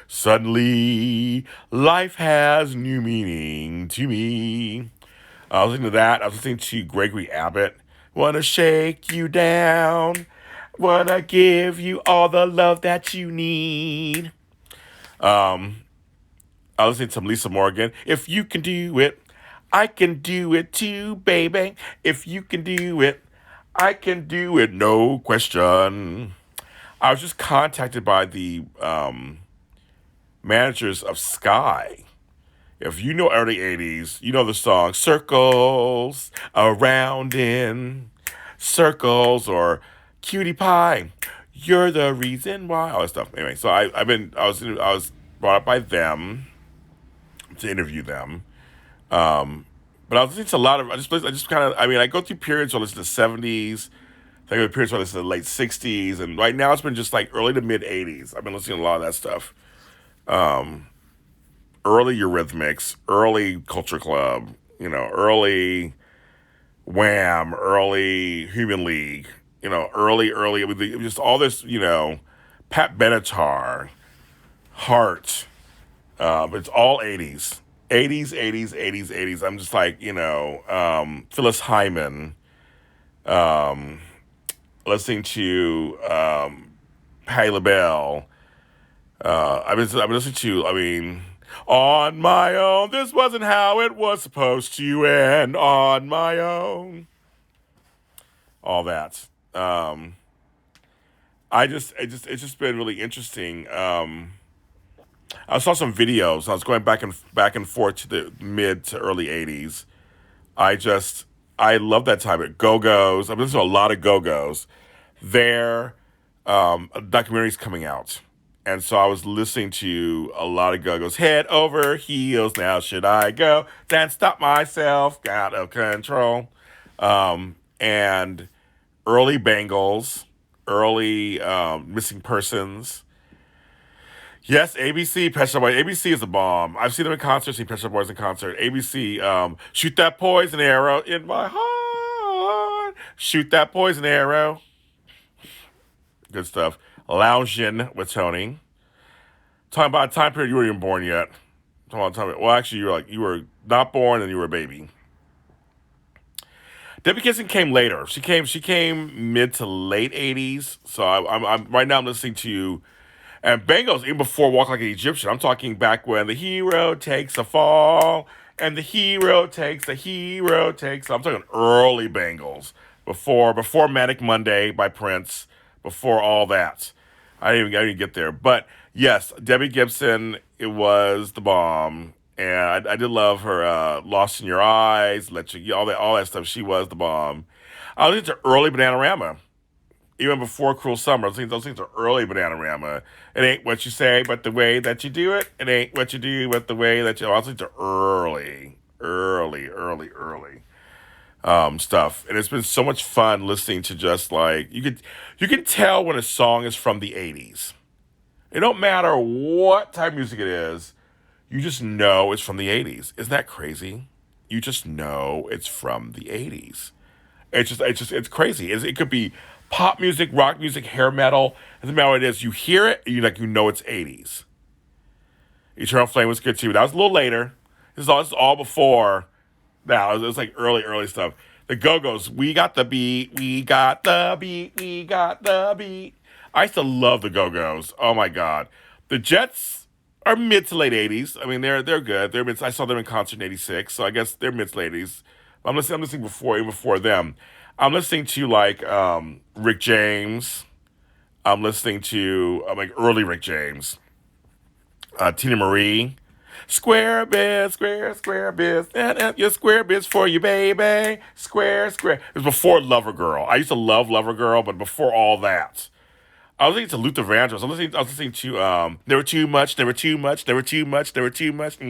Suddenly, life has new meaning to me. I was listening to that. I was listening to Gregory Abbott. Wanna shake you down. Wanna give you all the love that you need. I was listening to some Lisa Morgan. If you can do it, I can do it too, baby. If you can do it, I can do it, no question. I was just contacted by the managers of Sky. If you know early 80s, you know the song Circles Around in Circles or Cutie Pie. You're the reason why. All that stuff. Anyway, so I was brought up by them to interview them. But I was listening to a lot of I go through periods where I listen to '70s, I go through periods where I listen to the late '60s, and right now it's been just like early to mid '80s. I've been listening to a lot of that stuff. Early Eurythmics, early Culture Club, early Wham, early Human League, early just all this, Pat Benatar, Heart. It's all '80s. 80s, 80s, 80s, 80s. I'm just like, Phyllis Hyman, listening to Patti LaBelle. I've been listening to, On My Own. This wasn't how it was supposed to end. On My Own. All that. It's just been really interesting. I saw some videos. I was going back and forth to the mid to early '80s. I love that time. At Go-Go's, I've listened to a lot of Go-Go's. Their documentary's coming out, and so I was listening to a lot of Go-Go's. Head over heels, now should I go? Can't stop myself, out of control. And early Bangles, early Missing Persons. Yes, ABC, Pet Shop Boys. ABC is a bomb. I've seen them in concert, seen Pet Shop Boys in concert. ABC, Shoot That Poison Arrow in My Heart. Shoot That Poison Arrow. Good stuff. Loungin' with Tony. Talking about a time period you weren't even born yet. Well, actually, you were not born and you were a baby. Debbie Gibson came later. She came mid to late '80s. So I'm right now I'm listening to. And Bengals, even before Walk Like an Egyptian, I'm talking back when the hero takes a fall, and the hero takes, I'm talking early Bengals, before Manic Monday by Prince, before all that. I didn't even get there. But yes, Debbie Gibson, it was the bomb. And I did love her Lost in Your Eyes, all that stuff. She was the bomb. I was into early Bananarama. Even before Cruel Summer, those things are early Bananarama. It ain't what you say, but the way that you do it. It ain't what you do, but the way that you. I was into early. stuff, and it's been so much fun listening to just like you can tell when a song is from the '80s. It don't matter what type of music it is, you just know it's from the '80s. Isn't that crazy? You just know it's from the '80s. It's crazy. It could be pop music, rock music, hair metal. It doesn't matter what it is. You hear it, and you know it's '80s. Eternal Flame was good too. That was a little later. This is all before. Now it was like early stuff. The Go Go's, we got the beat, we got the beat, we got the beat. I used to love the Go Go's. Oh my god, the Jets are mid to late '80s. I mean, they're good. I saw them in concert in '86, so I guess they're mid to late '80s. I'm listening before them. I'm listening to like Rick James. I'm listening to like early Rick James, Tina Marie. Square biz, and your square biz for you, baby. Square. It was before Lover Girl. I used to love Lover Girl, but before all that, I was listening to Luther Vandross. I was listening to Never Too Much, Never Too Much, Never Too Much, Never Too Much. Do.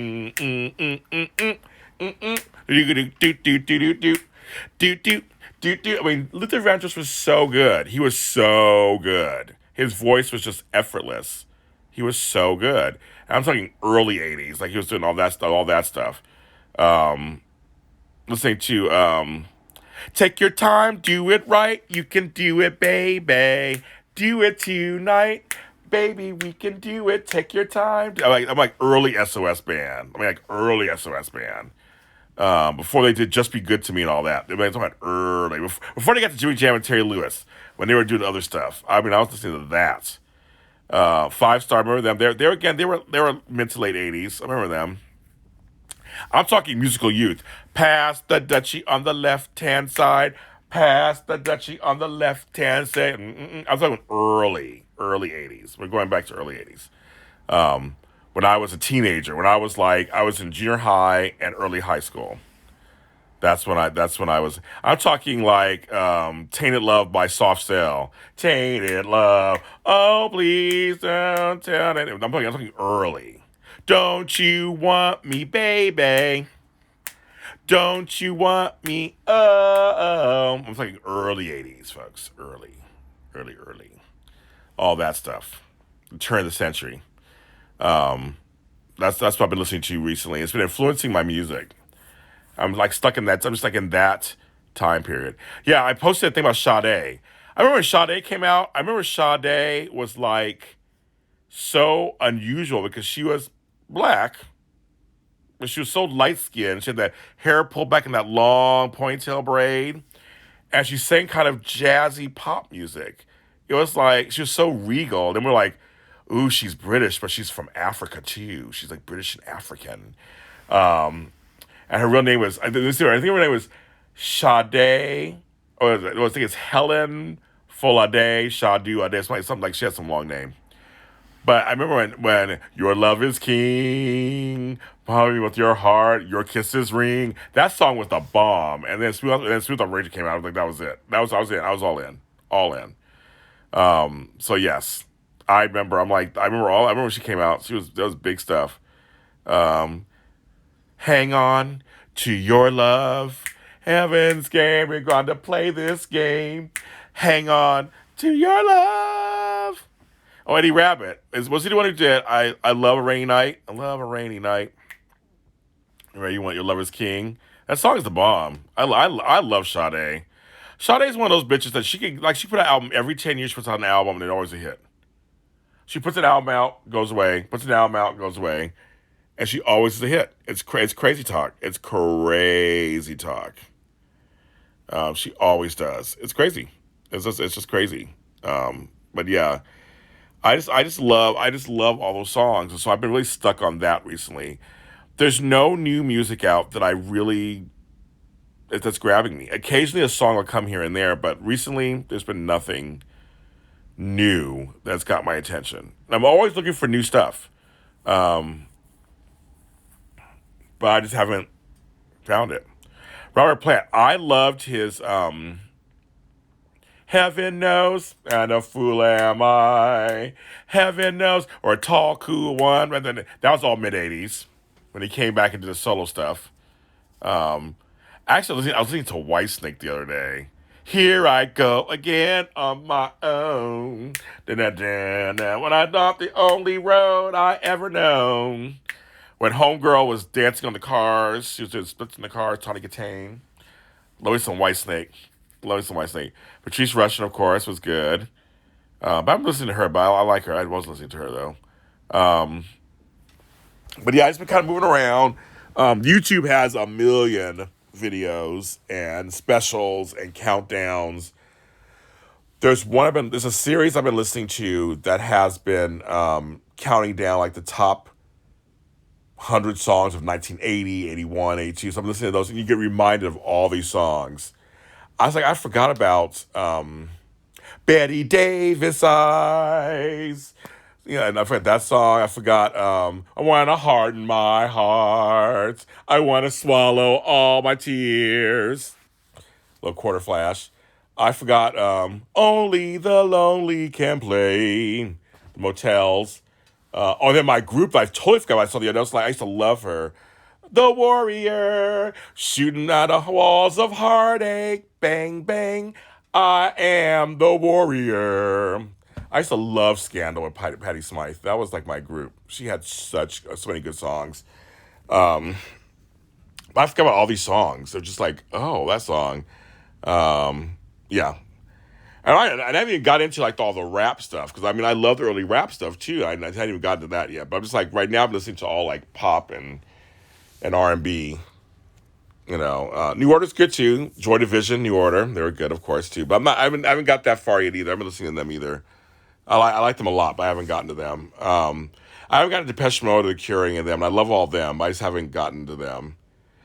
I mean, Luther Vandross was so good. He was so good. His voice was just effortless. He was so good. And I'm talking early '80s, like he was doing all that stuff. Um, Listening to Take Your Time, Do It Right, You Can Do It, baby. Do it tonight, baby. We can do it. Take your time. I'm like early SOS band. I mean, like early SOS band. Before they did Just Be Good to Me and all that. I mean, I'm talking about early. Before they got to Jimmy Jam and Terry Lewis, when they were doing other stuff. I mean, I was listening to that. Five Star, remember them? They were mid to late '80s. I remember them. I'm talking musical youth. Pass the Dutchie on the left hand side. Pass the Dutchie on the left hand side. I'm talking early '80s. We're going back to early '80s. When I was a teenager, I was in junior high and early high school. That's when I was. I'm talking like Tainted Love by Soft Cell. Tainted Love. Oh, please don't tell it. I'm talking early. Don't you want me, baby? Don't you want me? Oh. I'm talking early '80s, folks. Early. All that stuff. Turn of the century. That's what I've been listening to recently. It's been influencing my music. I'm like stuck in that. I'm just like in that time period. Yeah, I posted a thing about Sade. I remember when Sade came out. I remember Sade was like so unusual because she was black, but she was so light skinned. She had that hair pulled back in that long ponytail braid, and she sang kind of jazzy pop music. It was like she was so regal. Then we're like, ooh, she's British, but she's from Africa too. She's like British and African. Um, and her real name was I think her name was Sade, or I think it's Helen Folade Shadu Ade, something like she had some long name. But I remember when Your Love Is King, Power Me With Your Heart, Your Kisses Ring. That song was the bomb. And then Smooth Operator came out. I was like, that was it. I was in. I was all in. So yes, I remember when she came out. That was big stuff. Um, Hang on to your love. Heaven's game. We're going to play this game. Hang on to your love. Oh, Eddie Rabbit. Was he the one who did I Love a Rainy Night? I love a rainy night. Right, you want your lover's king. That song is the bomb. I love Sade. Sade's one of those bitches that she put an album every 10 years, she puts out an album and it's always a hit. She puts an album out, goes away, puts an album out, goes away, and she always is a hit. It's crazy talk. It's crazy talk. She always does. It's crazy. It's just crazy. But yeah, I just love all those songs, and so I've been really stuck on that recently. There's no new music out that I really that's grabbing me. Occasionally, a song will come here and there, but recently, there's been nothing new that's got my attention. I'm always looking for new stuff, um, but I just haven't found it. Robert Plant, I loved his Heaven knows, and a fool am I. Heaven knows, or a tall, cool one. And then that was all mid '80s when he came back into the solo stuff. Um, Actually, I was listening to Whitesnake the other day. Here I go again on my own. Da-da-da-da. When I thought the only road I ever known. When Homegirl was dancing on the cars, she was doing splits in the car, trying to get tame. Lois and Whitesnake. Lois and Whitesnake. Patrice Rushen, of course, was good. But I'm listening to her, but I like her. I was listening to her, though. Um, but yeah, it's been kind of moving around. YouTube has a million videos and specials and countdowns. There's a series I've been listening to that has been counting down like the top 100 songs of 1980, 81, 82. So I'm listening to those, and you get reminded of all these songs. I was like, I forgot about Betty Davis Eyes. Yeah, and I forgot that song. I forgot I want to harden my heart. I want to swallow all my tears. Little quarter flash. I forgot Only the Lonely Can Play. Motels. Then my group, I totally forgot about something. I was like, I used to love her. The warrior, shooting at the walls of heartache. Bang, bang. I am the warrior. I used to love Scandal with Patty Smythe. That was like my group. She had so many good songs. Um, I forgot about all these songs. They're just like, oh, that song. Yeah. And I haven't even got into like all the rap stuff because I mean I love the early rap stuff too. I hadn't even gotten to that yet. But I'm just like right now I'm listening to all like pop and R&B. New Order's good too. Joy Division, New Order, they were good, of course, too. But I haven't got that far yet either. I haven't listening to them either. I like them a lot, but I haven't gotten to them. I haven't gotten to Depeche Mode or The Curing of them. I love all of them, but I just haven't gotten to them.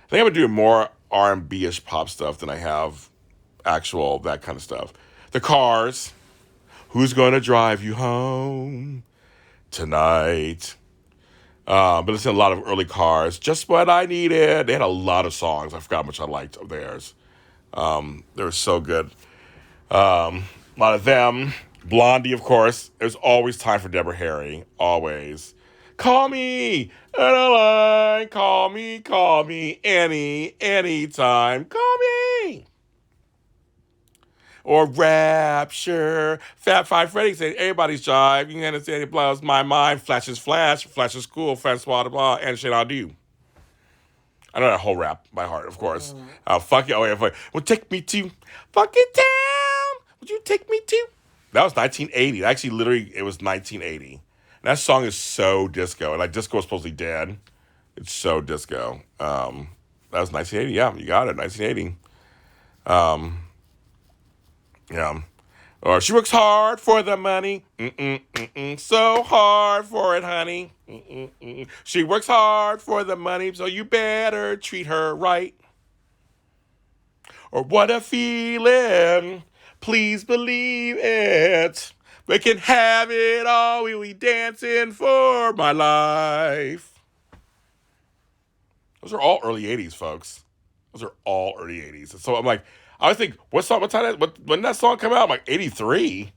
I think I've been doing more R&B-ish pop stuff than I have actual that kind of stuff. The Cars, Who's Gonna Drive You Home Tonight? But it's in a lot of early Cars. Just What I Needed. They had a lot of songs. I forgot how much I liked of theirs. They were so good. A lot of them. Blondie, of course. There's always time for Deborah Harry. Always. Call me on a line. Call me anytime. Call me. Or Rapture. Fat Five Freddy said, everybody's jive. You can understand it blows my mind. Flashes cool. Francois de blah, and shit I do. I know that whole rap by heart, of course. Fuck it. Oh, yeah. Well, take me to fucking town. Would you take me to? That was 1980. Actually, literally, it was 1980. And that song is so disco. And like, disco is supposedly dead. It's so disco. That was 1980. Yeah, you got it. 1980. Yeah. Or she works hard for the money. So hard for it, honey. She works hard for the money, so you better treat her right. Or what a feeling. Please believe it. We can have it all. We be dancing for my life. Those are all early 80s, folks. Those are all early 80s. And so I'm like, I was thinking, when did that song come out? I'm like, 83?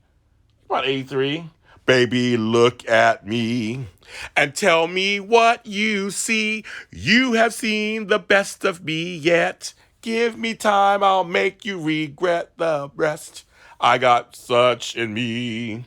About 83. Baby, look at me and tell me what you see. You have seen the best of me yet. Give me time, I'll make you regret the rest. I got such in me.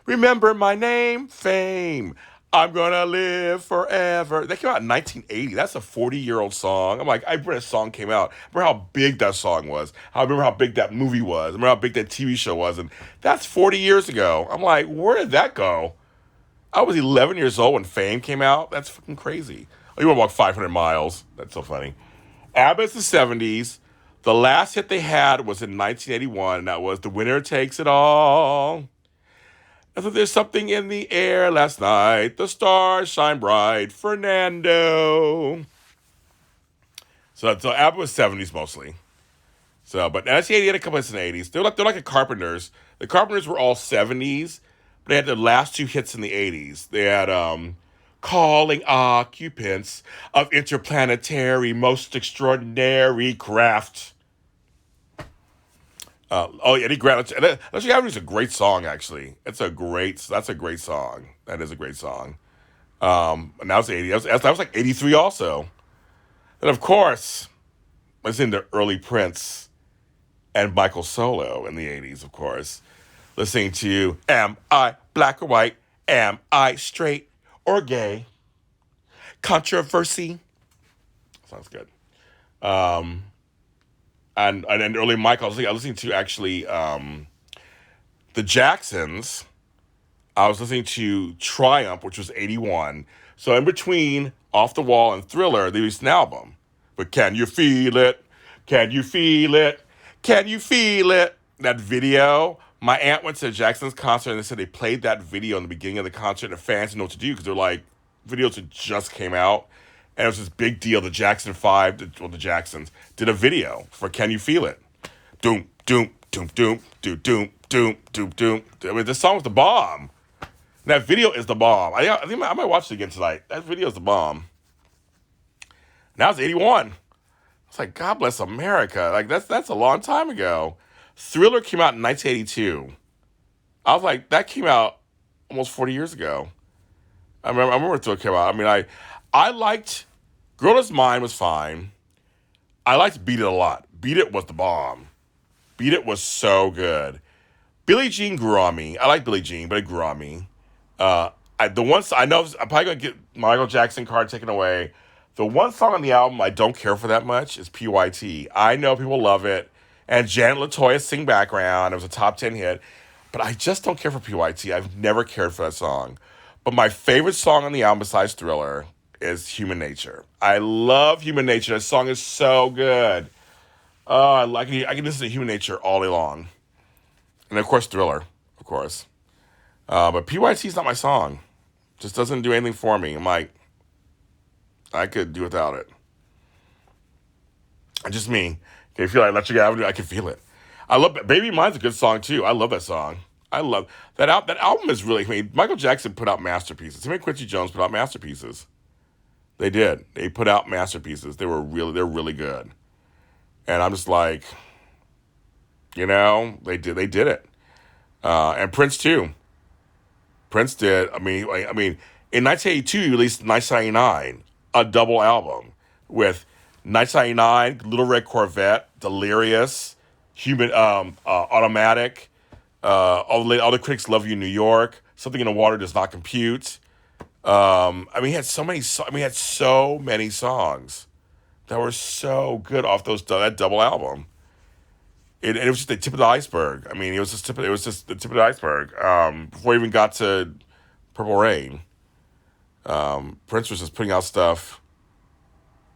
Remember my name, Fame. I'm gonna live forever. That came out in 1980. That's a 40-year-old song. I'm like, I remember that song came out. I remember how big that song was. I remember how big that movie was. I remember how big that TV show was. And that's 40 years ago. I'm like, where did that go? I was 11 years old when Fame came out. That's fucking crazy. Oh, you want to walk 500 miles. That's so funny. ABBA's the 70s. The last hit they had was in 1981, and that was The Winner Takes It All. I thought there's something in the air last night. The stars shine bright. Fernando. So ABBA was 70s mostly. So, but 1980 had a couple hits in the 80s. They're like the Carpenters. The Carpenters were all 70s, but they had the last two hits in the 80s. They had Calling Occupants of Interplanetary Most Extraordinary Craft. Eddie Grant. Let's is a great song, actually. That's a great song. That is a great song. And that was 80. That was like 83 also. And of course, I was into early Prince and Michael Solo in the 80s, of course. Listening to Am I Black or White? Am I Straight or Gay? Controversy. Sounds good. Um, and early Michael, I was listening to actually the Jacksons. I was listening to Triumph, which was 81. So in between Off the Wall and Thriller, they released an album. But can you feel it? Can you feel it? Can you feel it? That video. My aunt went to Jackson's concert and they said they played that video in the beginning of the concert and the fans didn't know what to do because they're like, videos that just came out. And it was this big deal. The Jackson 5, the Jacksons, did a video for Can You Feel It? Doom, doom, doom, doom, doom, doom, doom, doom, doom. I mean, this song was the bomb. That video is the bomb. I think I might watch it again tonight. That video is the bomb. Now it's 81. It's like, God bless America. Like, that's a long time ago. Thriller came out in 1982. I was like, that came out almost 40 years ago. I remember Thriller came out. I mean, I liked Girl Is Mine was fine. I liked Beat It a lot. Beat It was the bomb. Beat It was so good. Billie Jean grew on me. I like Billie Jean, but it grew on me. The one I know I'm probably gonna get Michael Jackson card taken away. The one song on the album I don't care for that much is PYT. I know people love it, and Janet LaToya sing background. It was a top 10 hit, but I just don't care for PYT. I've never cared for that song. But my favorite song on the album besides Thriller is Human Nature. I love Human Nature. That song is so good. Oh, I like it. I can listen to Human Nature all day long, and of course Thriller, of course. But PYT is not my song. Just doesn't do anything for me. I'm like, I could do without it. It's just me. Can you feel like Electric Avenue? I can feel it. I love Baby Mine's a good song too. I love that song. I love that that album is really. I mean, Michael Jackson put out masterpieces. Him and Quincy Jones put out masterpieces. They did. They put out masterpieces. They're really good. And I'm just like, they did it. And Prince too. Prince did. I mean, in 1982, he released 1999, a double album with 1999, Little Red Corvette, Delirious, Human, Automatic, all the critics love you, New York. Something in the Water Does Not Compute. He had so many. He had so many songs that were so good off that double album. It was just the tip of the iceberg. I mean, it was just the tip of the iceberg. Before we even got to Purple Rain, Prince was just putting out stuff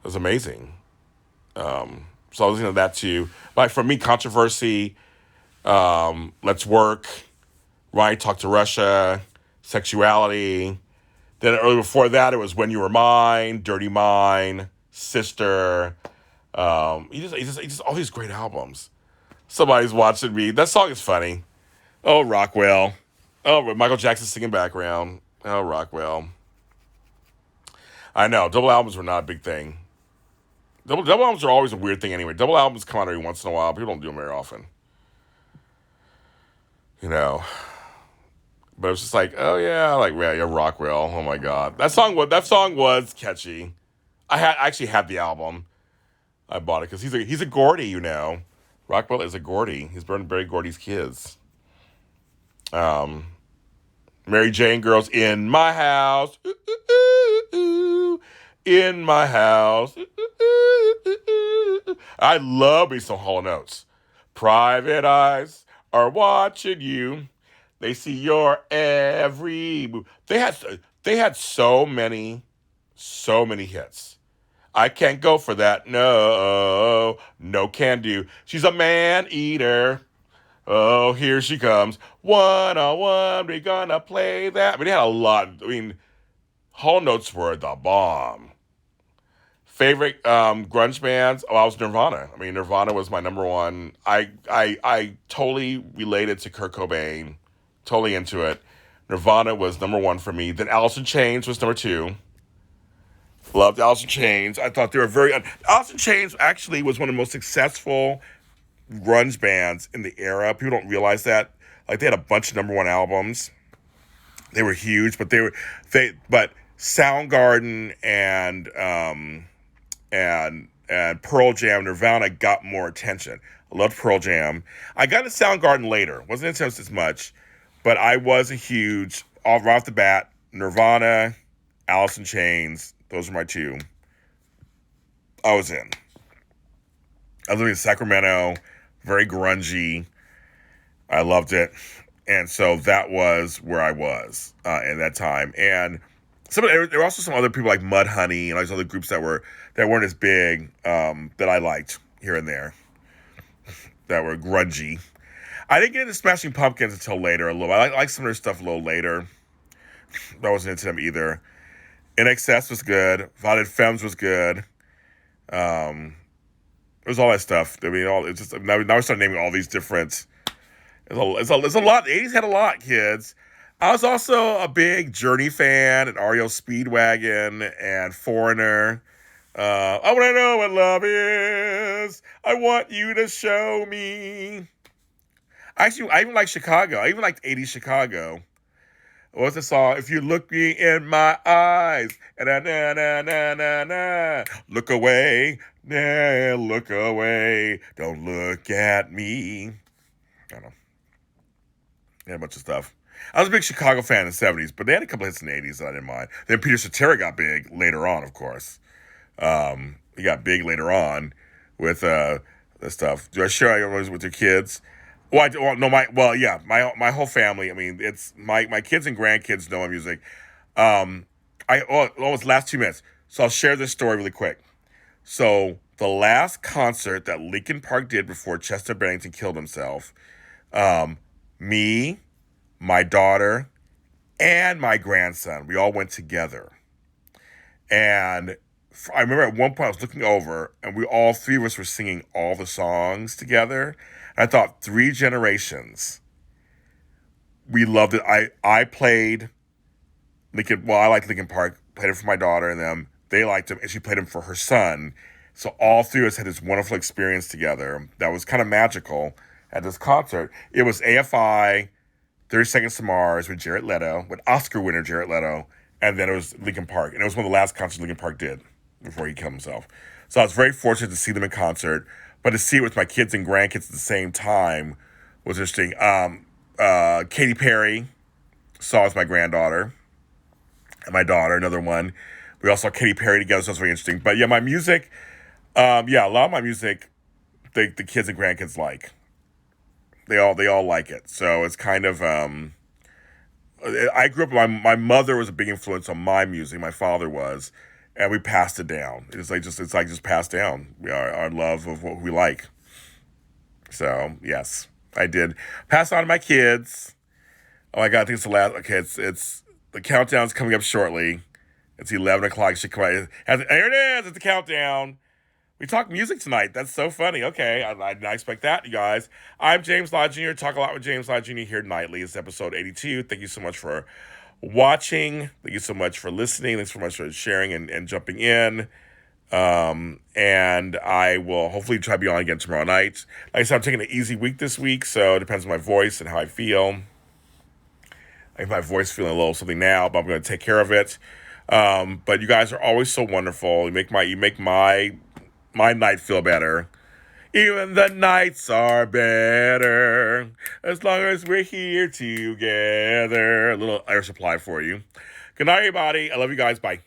that was amazing. So I was listening to that too. Like for me, Controversy, Let's Work, Ryan Talk to Russia, Sexuality. Then early before that, it was When You Were Mine, Dirty Mine, Sister. He just all these great albums. Somebody's watching me. That song is funny. Oh, Rockwell. Oh, Michael Jackson singing background. Oh, Rockwell. I know. Double albums were not a big thing. Double albums are always a weird thing anyway. Double albums come out every once in a while. People don't do them very often. But it was just like, oh yeah, Rockwell. Oh my God. That song was catchy. I actually had the album. I bought it because he's a Gordy, Rockwell is a Gordy. He's Barry Gordy's kids. Mary Jane Girls in My House. Ooh, ooh, ooh, ooh. In My House. Ooh, ooh, ooh, ooh. I love me some Hall & Oates. Private eyes are watching you. They see your every move. They had so many hits. I can't go for that. No can do. She's a man eater. Oh, here she comes. 1-on-1, we gonna play that. I mean, they had a lot. I mean, Hall & Oates were the bomb. Favorite grunge bands? Oh, I was Nirvana. I mean, Nirvana was my number one. I totally related to Kurt Cobain. Totally into it. Nirvana was number one for me. Then Alice in Chains was number two. Loved Alice in Chains. I thought they were Alice in Chains actually was one of the most successful grunge bands in the era. People don't realize that. Like, they had a bunch of number one albums. They were huge, but but Soundgarden and and Pearl Jam, Nirvana got more attention. I loved Pearl Jam. I got into Soundgarden later. Wasn't into it as much, but I was a huge, right off the bat, Nirvana, Alice in Chains. Those are my two. I was in. I was living in Sacramento, very grungy. I loved it. And so that was where I was in that time. And there were also some other people like Mudhoney and all these other groups that weren't as big that I liked here and there, that were grungy. I didn't get into Smashing Pumpkins until later a little. I like some of their stuff a little later. I wasn't into them either. INXS was good. Violent Femmes was good. It was all that stuff. I mean, it's just now we start naming all these different. It's a lot. The 80s had a lot, kids. I was also a big Journey fan and REO Speedwagon and Foreigner. I want to know what love is. I want you to show me. Actually, I even like Chicago. I even liked 80s Chicago. What's the song? If you look me in my eyes, na na na na na na, look away, nah, look away, don't look at me. I don't know. They had a bunch of stuff. I was a big Chicago fan in the 70s, but they had a couple hits in the 80s that I didn't mind. Then Peter Cetera got big later on, of course. He got big later on with the stuff. Do I share it with your kids? My whole family. I mean, it's my kids and grandkids know my music. It's last 2 minutes, so I'll share this story really quick. So the last concert that Linkin Park did before Chester Bennington killed himself, me, my daughter, and my grandson, we all went together. And I remember at one point I was looking over, and all three of us were singing all the songs together. And I thought, 3 generations. We loved it. I played Linkin. Well, I liked Linkin Park. Played it for my daughter and them. They liked him, and she played him for her son. So all three of us had this wonderful experience together that was kind of magical at this concert. It was AFI, 30 Seconds to Mars with Jared Leto, with Oscar winner Jared Leto, and then it was Linkin Park. And it was one of the last concerts Linkin Park did before he killed himself. So I was very fortunate to see them in concert, but to see it with my kids and grandkids at the same time was interesting. Katy Perry saw with my granddaughter and my daughter, another one. We all saw Katy Perry together, so that's very interesting. But yeah, my music, a lot of my music, the kids and grandkids like. They all like it. So it's kind of, I grew up, my mother was a big influence on my music. My father was, and we passed it down. It's just passed down. Our love of what we like. So yes, I did pass on to my kids. Oh my God, I think it's the last. Okay, it's the countdown's coming up shortly. It's 11 o'clock. There it is. It's the countdown. We talk music tonight. That's so funny. Okay, I did not expect that, you guys. I'm James Lott Jr. Talk a lot with James Lott Jr. here nightly. It's episode 82. Thank you so much for watching. Thank you so much for listening. Thanks so much for sharing and jumping in. And I will hopefully try to be on again tomorrow night. Like I said, I'm taking an easy week this week, so it depends on my voice and how I feel. I have my voice feeling a little something now, but I'm going to take care of it. But you guys are always so wonderful. You make my night feel better. Even the nights are better as long as we're here together. A little air supply for you. Good night, everybody. I love you guys. Bye.